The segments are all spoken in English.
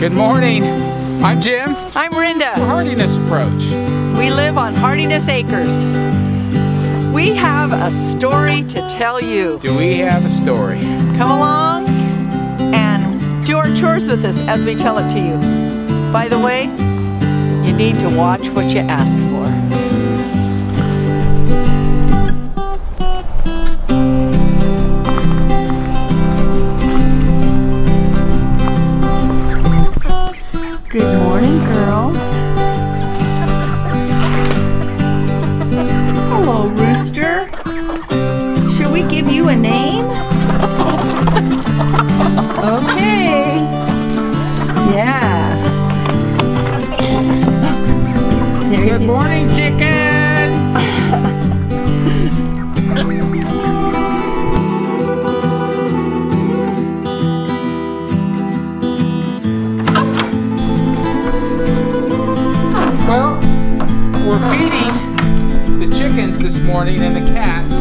Good morning. I'm Jim. I'm Rinda. We're Heartiness Approach. We live on Heartiness Acres. We have a story to tell you. Do we have a story? Come along and do our chores with us as we tell it to you. By the way, you need to watch what you ask for. Good morning, girls. Hello, Rooster. Should we give you a name? Okay. Yeah. Good morning, chickens. Well, we're feeding the chickens this morning and the cats.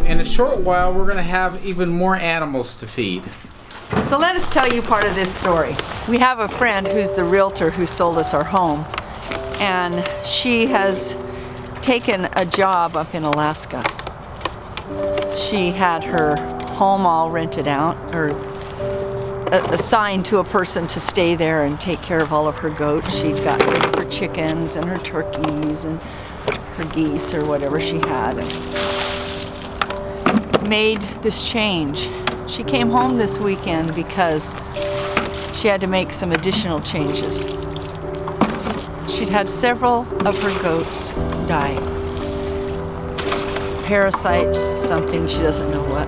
In a short while, we're going to have even more animals to feed. So let us tell you part of this story. We have a friend who's the realtor who sold us our home, and she has taken a job up in Alaska. She had her home all rented out, or assigned to a person to stay there and take care of all of her goats. She'd got rid of her chickens and her turkeys and her geese or whatever she had, and made this change. She came home this weekend because she had to make some additional changes. She'd had several of her goats die. Parasites, something, she doesn't know what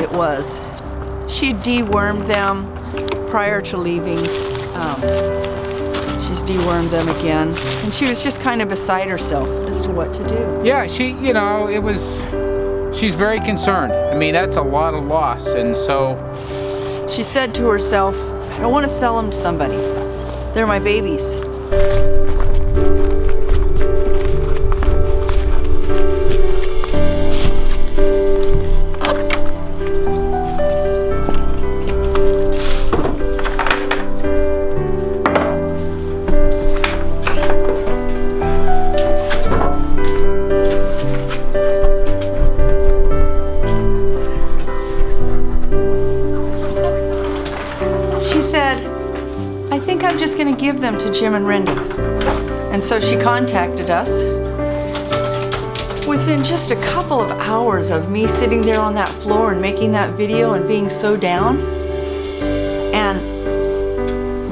it was. She dewormed them prior to leaving. She's dewormed them again. And she was just kind of beside herself as to what to do. Yeah, she's very concerned. I mean, that's a lot of loss, and so... She said to herself, I don't want to sell them to somebody. They're my babies. I think I'm just going to give them to Jim and Rinda. And so she contacted us. Within just a couple of hours of me sitting there on that floor and making that video and being so down, and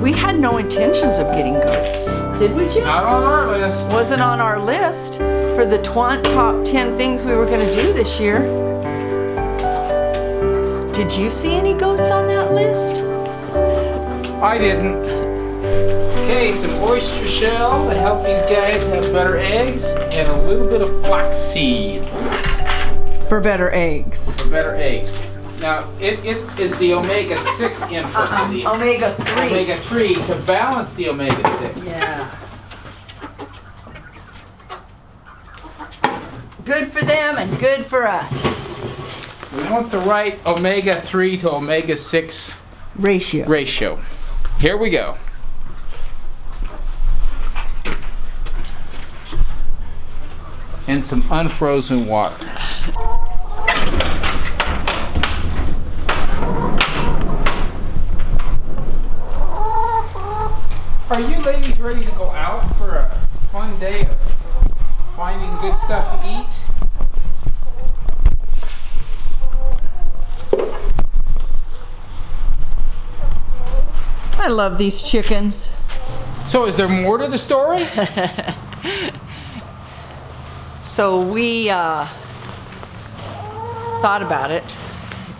we had no intentions of getting goats. Did we, Jim? Not on our list. Wasn't on our list for the top 10 things we were going to do this year. Did you see any goats on that list? I didn't. Okay, some oyster shell to help these guys have better eggs, and a little bit of flaxseed. For better eggs. For better eggs. Now, it is the omega-6 input. Omega-3. Omega-3 to balance the omega-6. Yeah. Good for them and good for us. We want the right omega-3 to omega-6 ratio. Here we go. And some unfrozen water. Are you ladies ready to go out for a fun day of finding good stuff to eat? I love these chickens. So is there more to the story? So we thought about it,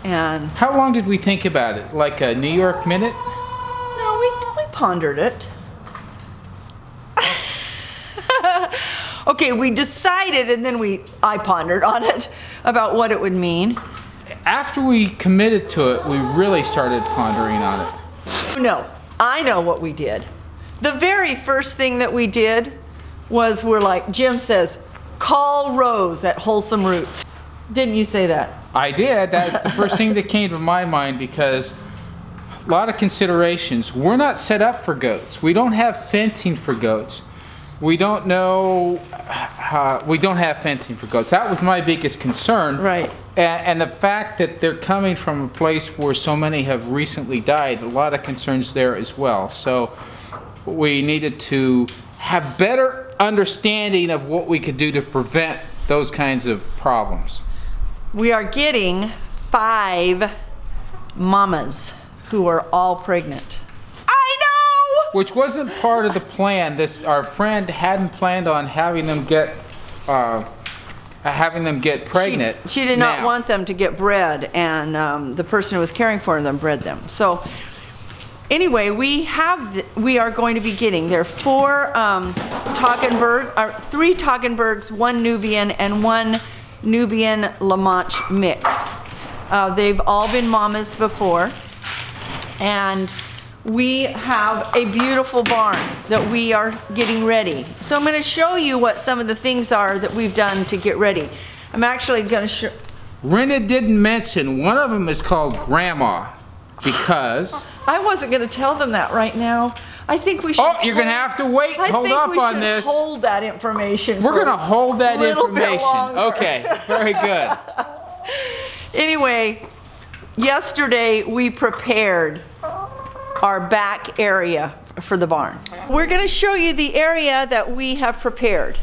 and... How long did we think about it? Like a New York minute? No, we pondered it. Okay, we decided, and then I pondered on it about what it would mean. After we committed to it, we really started pondering on it. No, I know what we did. The very first thing that we did was we're like, Jim says, call Rose at Wholesome Roots. Didn't you say that? I did. That's the first thing that came to my mind, because lot of considerations. We're not set up for goats. We don't have fencing for goats. We don't know we don't have fencing for goats. That was my biggest concern. Right. And the fact that they're coming from a place where so many have recently died, a lot of concerns there as well. So we needed to have better understanding of what we could do to prevent those kinds of problems. We are getting 5 mamas who are all pregnant. I know! Which wasn't part of the plan. Our friend hadn't planned on having them get pregnant. She did not want them to get bred, and the person who was caring for them bred them. So anyway, we are going to be getting, there are 4 3 Toggenburgs, 1 Nubian, and 1 Nubian La Manche mix. They've all been mamas before, and we have a beautiful barn that we are getting ready. So I'm going to show you what some of the things are that we've done to get ready. I'm actually going to show. Rena didn't mention one of them is called Grandma, because I wasn't going to tell them that right now. I think we should. Oh, you're going to have to wait and hold off on this. Hold that information. We're going to hold that information. Okay, very good. Anyway, yesterday we prepared our back area for the barn. We're going to show you the area that we have prepared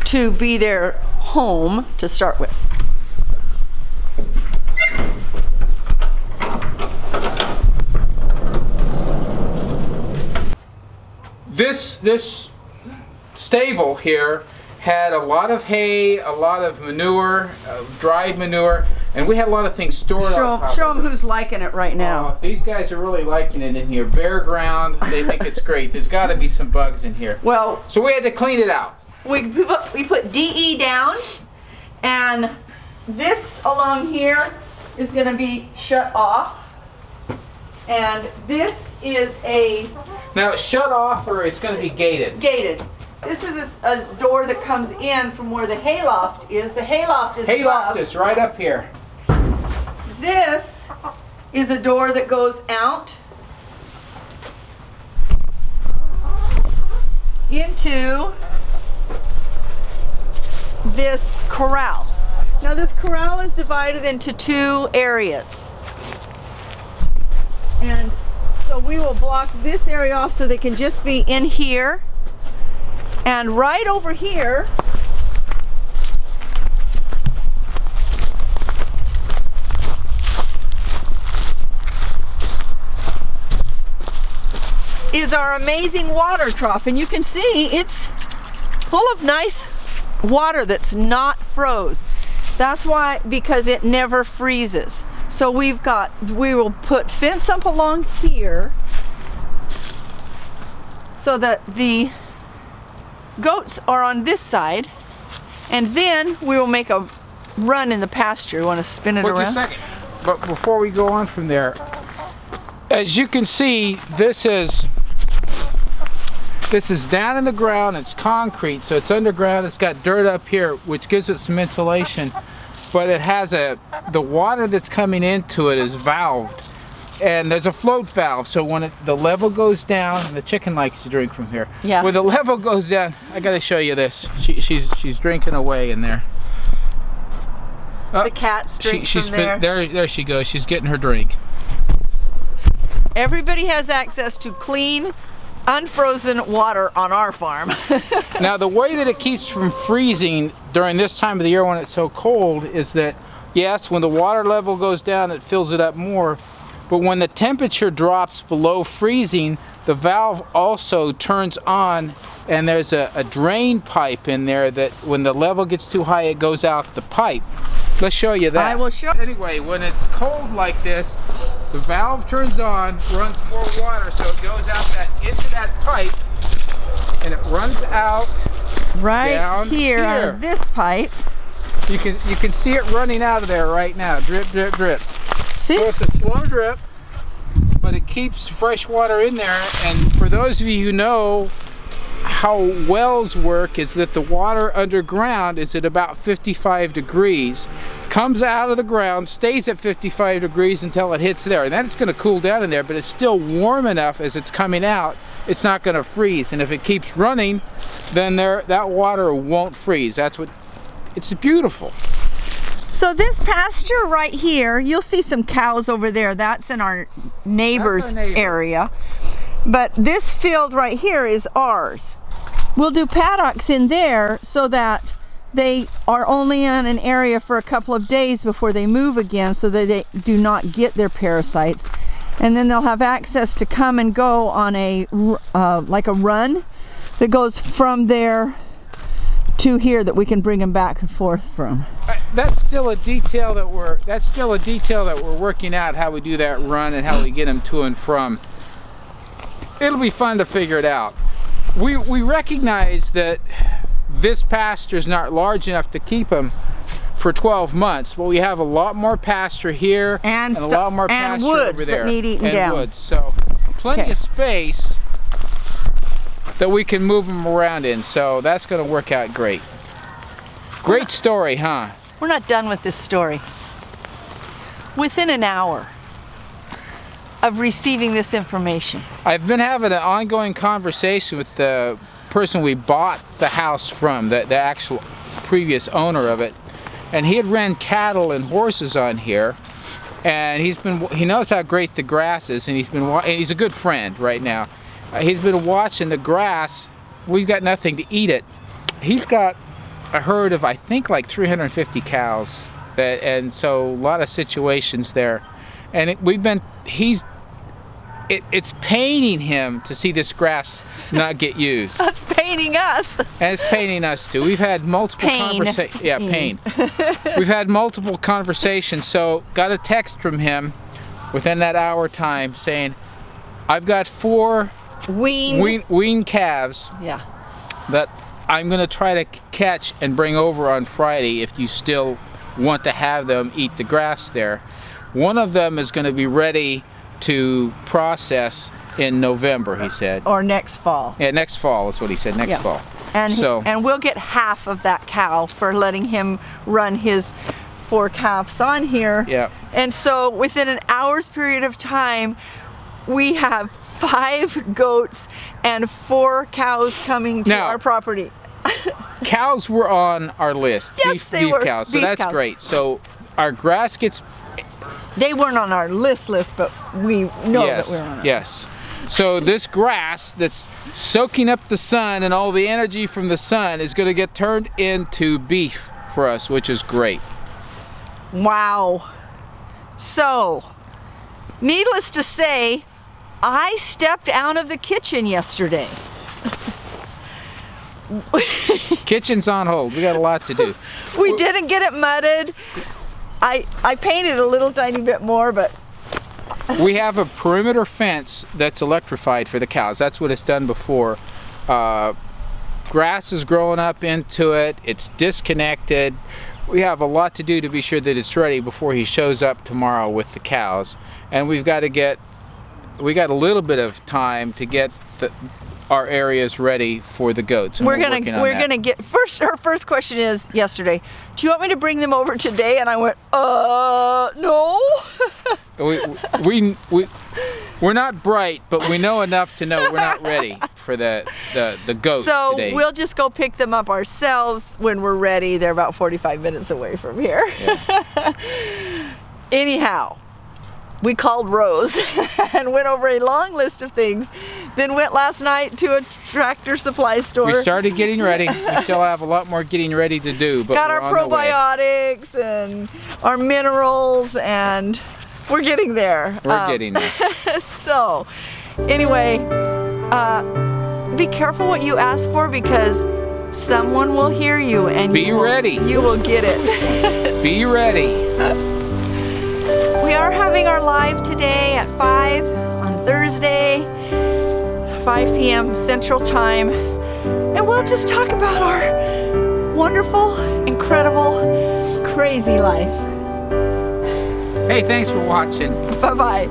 to be their home to start with. This stable here had a lot of hay, a lot of manure, dried manure, and we had a lot of things stored on top. Show them who's liking it right now. These guys are really liking it in here. Bare ground, they think it's great. There's got to be some bugs in here. Well, so we had to clean it out. We put DE down, and this along here is going to be shut off. And this is a... Now, shut off, or it's going to be gated? Gated. This is a door that comes in from where the hayloft is. The hayloft is Hayloft is right up here. This is a door that goes out into this corral. Now, this corral is divided into 2 areas. And so we will block this area off so they can just be in here. And right over here is our amazing water trough. And you can see it's full of nice water that's not froze. That's why, because it never freezes. So we will put fence up along here so that the goats are on this side, and then we will make a run in the pasture. You want to spin it around? Just a second. But before we go on from there, as you can see, this is down in the ground. It's concrete, so it's underground. It's got dirt up here, which gives it some insulation. But it has the water that's coming into it is valved, and there's a float valve. So when the level goes down, and the chicken likes to drink from here. Yeah. When the level goes down, I got to show you this. She's drinking away in there. The cat's drinking from there. There she goes. She's getting her drink. Everybody has access to clean, unfrozen water on our farm. Now, the way that it keeps from freezing during this time of the year when it's so cold is that, yes, when the water level goes down, it fills it up more. But when the temperature drops below freezing, the valve also turns on, and there's a drain pipe in there that when the level gets too high, it goes out the pipe. Let's show you that. I will show. Anyway, when it's cold like this, the valve turns on, runs more water, so it goes out into that pipe, and it runs out right down here on this pipe. You can see it running out of there right now. Drip, drip, drip. See? So it's a slow drip, but it keeps fresh water in there. And for those of you who know how wells work is that the water underground is at about 55 degrees, comes out of the ground, stays at 55 degrees until it hits there, and then it's going to cool down in there, but it's still warm enough as it's coming out, it's not going to freeze. And if it keeps running, then that water won't freeze. That's what, it's beautiful. So this pasture right here, you'll see some cows over there. That's in our neighbor's area. But this field right here is ours. We'll do paddocks in there so that they are only in an area for a couple of days before they move again, so that they do not get their parasites. And then they'll have access to come and go on a like a run that goes from there to here, that we can bring them back and forth from. That's still a detail that we're working out, how we do that run and how we get them to and from. It'll be fun to figure it out. We recognize that this pasture is not large enough to keep them for 12 months, but we have a lot more pasture here and a lot more pasture over there. That need eaten down. Woods. So plenty of space that we can move them around in. So that's going to work out great. Great story, huh? We're not done with this story. Within an hour of receiving this information, I've been having an ongoing conversation with the person we bought the house from, the actual previous owner of it, and he had ran cattle and horses on here, and he knows how great the grass is, and he's a good friend right now. He's been watching the grass. We've got nothing to eat it. He's got a herd of, I think, like 350 cows, and so a lot of situations there, and it's paining him to see this grass not get used. That's paining us. And it's paining us too. We've had multiple conversations. Yeah, pain. We've had multiple conversations. So got a text from him within that hour time saying, I've got 4 weaned calves that I'm going to try to catch and bring over on Friday if you still want to have them eat the grass there. One of them is going to be ready to process in November, he said. Or next fall. Yeah, next fall is what he said, next fall. And we'll get half of that cow for letting him run his 4 calves on here. Yeah. And so within an hour's period of time, we have 5 goats and 4 cows coming to our property. Cows were on our list. Yes, they were. Cows. So that's great. So our grass gets... They weren't on our list, but we know that we're on it. Yes. So this grass that's soaking up the sun and all the energy from the sun is going to get turned into beef for us, which is great. Wow. So, needless to say, I stepped out of the kitchen yesterday. Kitchen's on hold. We got a lot to do. We didn't get it mudded. I painted a little tiny bit more, but... We have a perimeter fence that's electrified for the cows. That's what it's done before. Grass is growing up into it. It's disconnected. We have a lot to do to be sure that it's ready before he shows up tomorrow with the cows. And we got a little bit of time to get our areas ready for the goats. We're gonna get our first question is yesterday, do you want me to bring them over today? And I went, no. We're not bright, but we know enough to know we're not ready for the goats today. So we'll just go pick them up ourselves when we're ready. They're about 45 minutes away from here. Yeah. Anyhow, we called Rose and went over a long list of things. Then went last night to a tractor supply store. We started getting ready. We still have a lot more getting ready to do, but got our probiotics and our minerals, and we're getting there. We're getting there. So, anyway, be careful what you ask for, because someone will hear you and be ready. You will get it. Be ready. We are having our live today at 5 on Thursday. 5 p.m. Central Time, and we'll just talk about our wonderful, incredible, crazy life. Hey, thanks for watching. Bye-bye.